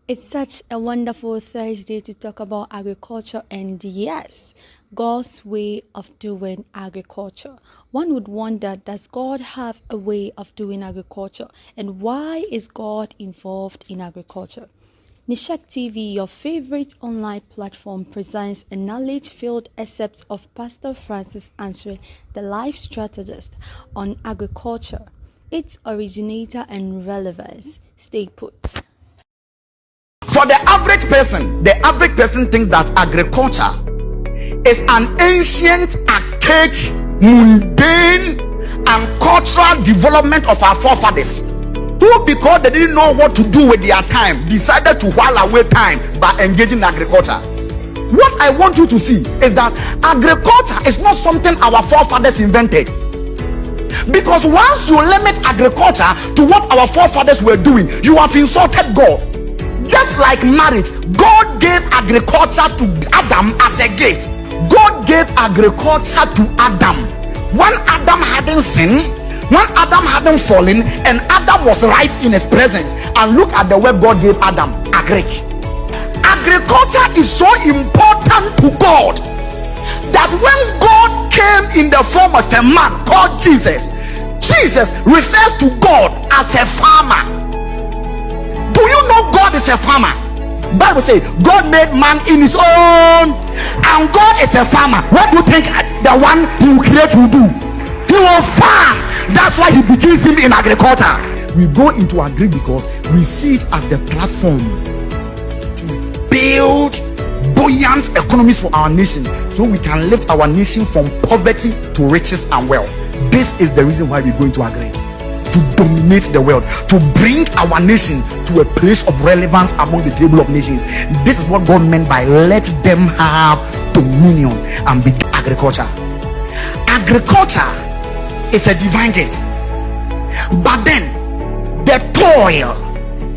It's such a wonderful Thursday to talk about agriculture and yes, God's way of doing agriculture. One would wonder, does God have a way of doing agriculture? And why is God involved in agriculture? Neshek TV, your favorite online platform, presents a knowledge-filled excerpt of Pastor Francis answering the life strategist on agriculture, its originator and relevance. Stay put. For the average person thinks that agriculture is an ancient, archaic, mundane, and cultural development of our forefathers, who, because they didn't know what to do with their time, decided to while away time by engaging in agriculture. What I want you to see is that agriculture is not something our forefathers invented. Because once you limit agriculture to what our forefathers were doing, you have insulted God. Just like marriage, God gave agriculture to Adam as a gift. God gave agriculture to Adam when Adam hadn't sinned, when Adam hadn't fallen, and Adam was right in his presence. And look at the word God gave Adam, agric. Agriculture is so important to God that when God came in the form of a man called Jesus, Jesus refers to God as a farmer. Do you know God is a farmer? Bible says God made man in his own, and God is a farmer. What do you think the one he will create will do? He will farm. That's why he begins him in agriculture. We go into agri because we see it as the platform to build buoyant economies for our nation, so we can lift our nation from poverty to riches and wealth. This is the reason why we go into agri, to dominate the world, to bring our nation to a place of relevance among the table of nations. This is what God meant by let them have dominion and be agriculture. Agriculture is a divine gift, but then the toil,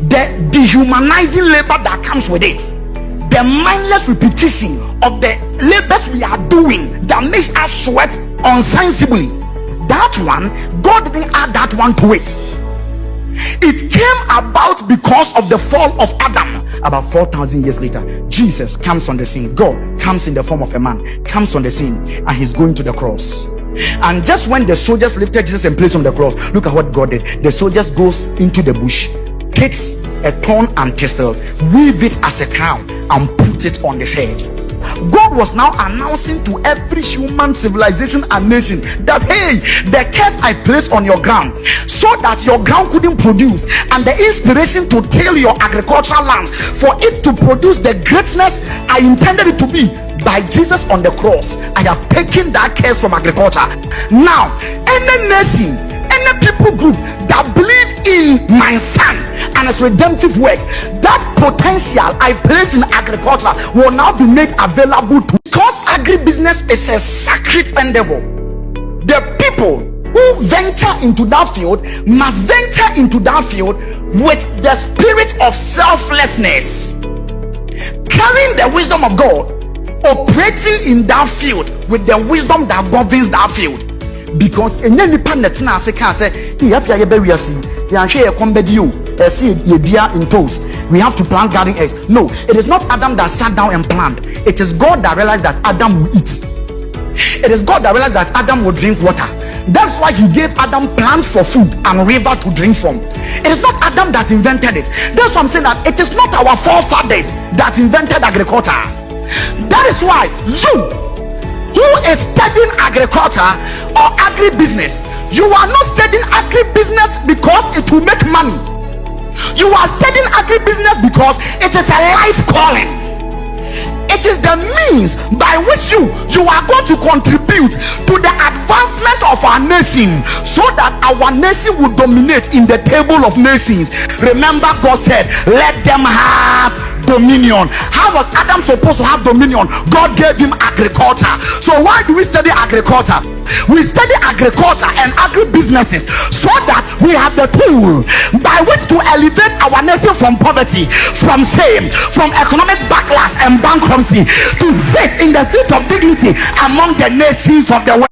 the dehumanizing labor that comes with it, the mindless repetition of the labors we are doing that makes us sweat unsensibly, that one, God didn't add that one to it. It came about because of the fall of Adam. About 4,000 years later, Jesus comes on the scene. God comes in the form of a man, comes on the scene, and he's going to the cross. And just when the soldiers lifted Jesus and placed him on the cross, look at what God did. The soldiers goes into the bush, takes a thorn and thistle, weave it as a crown, and put it on his head. God was now announcing to every human civilization and nation that, hey, the curse I placed on your ground so that your ground couldn't produce, and the inspiration to till your agricultural lands for it to produce the greatness I intended it to be, by Jesus on the cross, I have taken that curse from agriculture. Now, any nation, any people group that believe in my son and his redemptive work, that potential I place in agriculture will now be made available to, because agribusiness is a sacred endeavor. The people who venture into that field must venture into that field with the spirit of selflessness, carrying the wisdom of God, operating in that field with the wisdom that governs that field. Because we have to plant garden eggs. No, it is not Adam that sat down and planned. It is God that realized that Adam will eat. It is God that realized that Adam will drink water. That's why he gave Adam plants for food and river to drink from. It is not Adam that invented it. That's why I'm saying that it is not our forefathers that invented agriculture. That is why you who is studying agriculture or agribusiness, you are not studying agribusiness because it will make money. You are studying agribusiness because it is a life calling. It is the means by which you are going to contribute to the advancement of our nation, so that our nation will dominate in the table of nations. Remember, God said, let them have dominion. How was Adam supposed to have dominion? God gave him agriculture. So why do we study agriculture? We study agriculture and agribusinesses so that we have the tool by which to elevate our nation from poverty, from shame, from economic backlash and bankruptcy, to sit in the seat of dignity among the nations of the world.